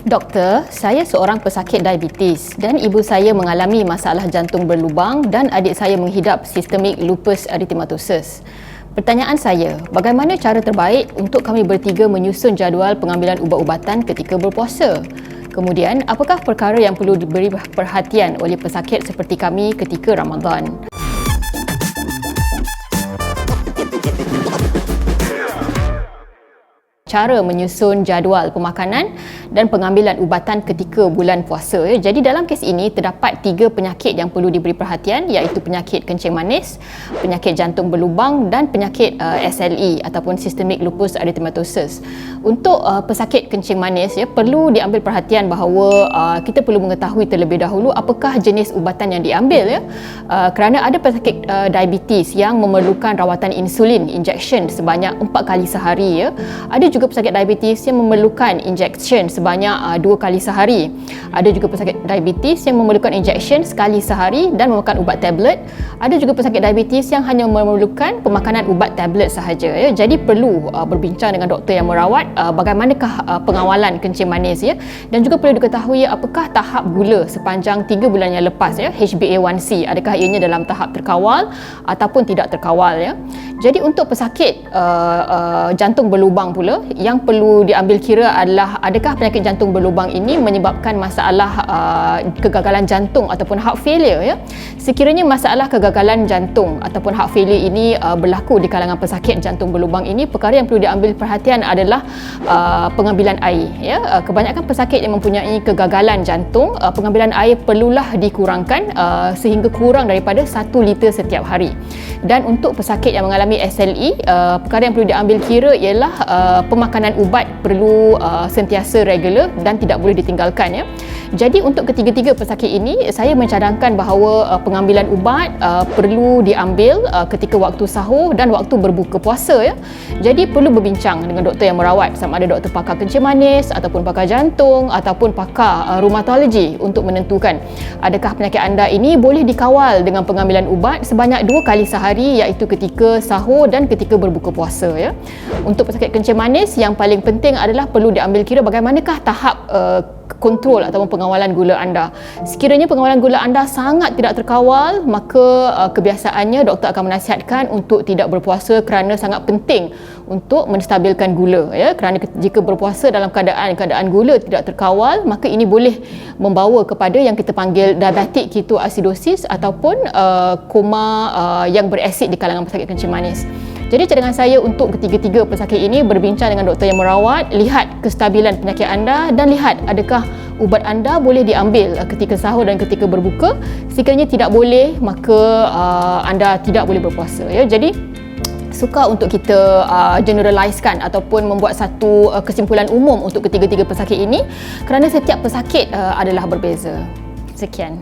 Doktor, saya seorang pesakit diabetes dan ibu saya mengalami masalah jantung berlubang dan adik saya menghidap sistemik lupus erythematosus. Pertanyaan saya, bagaimana cara terbaik untuk kami bertiga menyusun jadual pengambilan ubat-ubatan ketika berpuasa? Kemudian, apakah perkara yang perlu diberi perhatian oleh pesakit seperti kami ketika Ramadan? Cara menyusun jadual pemakanan dan pengambilan ubatan ketika bulan puasa. Jadi dalam kes ini terdapat 3 penyakit yang perlu diberi perhatian, iaitu penyakit kencing manis, penyakit jantung berlubang dan penyakit SLE ataupun systemic lupus erythematosus. Untuk pesakit kencing manis, perlu diambil perhatian bahawa kita perlu mengetahui terlebih dahulu apakah jenis ubatan yang diambil, kerana ada pesakit diabetes yang memerlukan rawatan insulin injection sebanyak 4 kali sehari. Ada juga pesakit diabetes yang memerlukan injection sebanyak 2 kali sehari. Ada juga pesakit diabetes yang memerlukan injection sekali sehari dan memakan ubat tablet. Ada juga pesakit diabetes yang hanya memerlukan pemakanan ubat tablet sahaja. Jadi perlu berbincang dengan doktor yang merawat bagaimanakah pengawalan kencing manis, dan juga perlu diketahui apakah tahap gula sepanjang 3 bulan yang lepas, HbA1c, adakah ianya dalam tahap terkawal ataupun tidak terkawal. Jadi untuk pesakit jantung berlubang pula, yang perlu diambil kira adalah adakah penyakit jantung berlubang ini menyebabkan masalah kegagalan jantung ataupun heart failure. Sekiranya masalah kegagalan jantung ataupun heart failure ini berlaku di kalangan pesakit jantung berlubang ini, perkara yang perlu diambil perhatian adalah pengambilan air. Kebanyakan pesakit yang mempunyai kegagalan jantung, pengambilan air perlulah dikurangkan sehingga kurang daripada 1 liter setiap hari. Dan untuk pesakit yang mengalami SLE, perkara yang perlu diambil kira ialah pemakanan ubat perlu sentiasa regular dan tidak boleh ditinggalkan. Jadi untuk ketiga-tiga pesakit ini, saya mencadangkan bahawa pengambilan ubat perlu diambil ketika waktu sahur dan waktu berbuka puasa. Jadi perlu berbincang dengan doktor yang merawat, sama ada doktor pakar kencing manis ataupun pakar jantung ataupun pakar rheumatology, untuk menentukan adakah penyakit anda ini boleh dikawal dengan pengambilan ubat sebanyak 2 kali sehari, iaitu ketika sahur dan ketika berbuka puasa. Untuk pesakit kencing manis, yang paling penting adalah perlu diambil kira bagaimanakah tahap kontrol ataupun pengawalan gula anda. Sekiranya pengawalan gula anda sangat tidak terkawal, maka kebiasaannya doktor akan menasihatkan untuk tidak berpuasa kerana sangat penting untuk menstabilkan gula. Kerana jika berpuasa dalam keadaan gula tidak terkawal, maka ini boleh membawa kepada yang kita panggil diabetic ketoacidosis ataupun koma yang berasid di kalangan pesakit kencing manis. Jadi cadangan saya untuk ketiga-tiga pesakit ini, berbincang dengan doktor yang merawat, lihat kestabilan penyakit anda dan lihat adakah ubat anda boleh diambil ketika sahur dan ketika berbuka. Sekiranya tidak boleh, maka anda tidak boleh berpuasa. Jadi sukar untuk kita generalisekan ataupun membuat satu kesimpulan umum untuk ketiga-tiga pesakit ini, kerana setiap pesakit adalah berbeza. Sekian.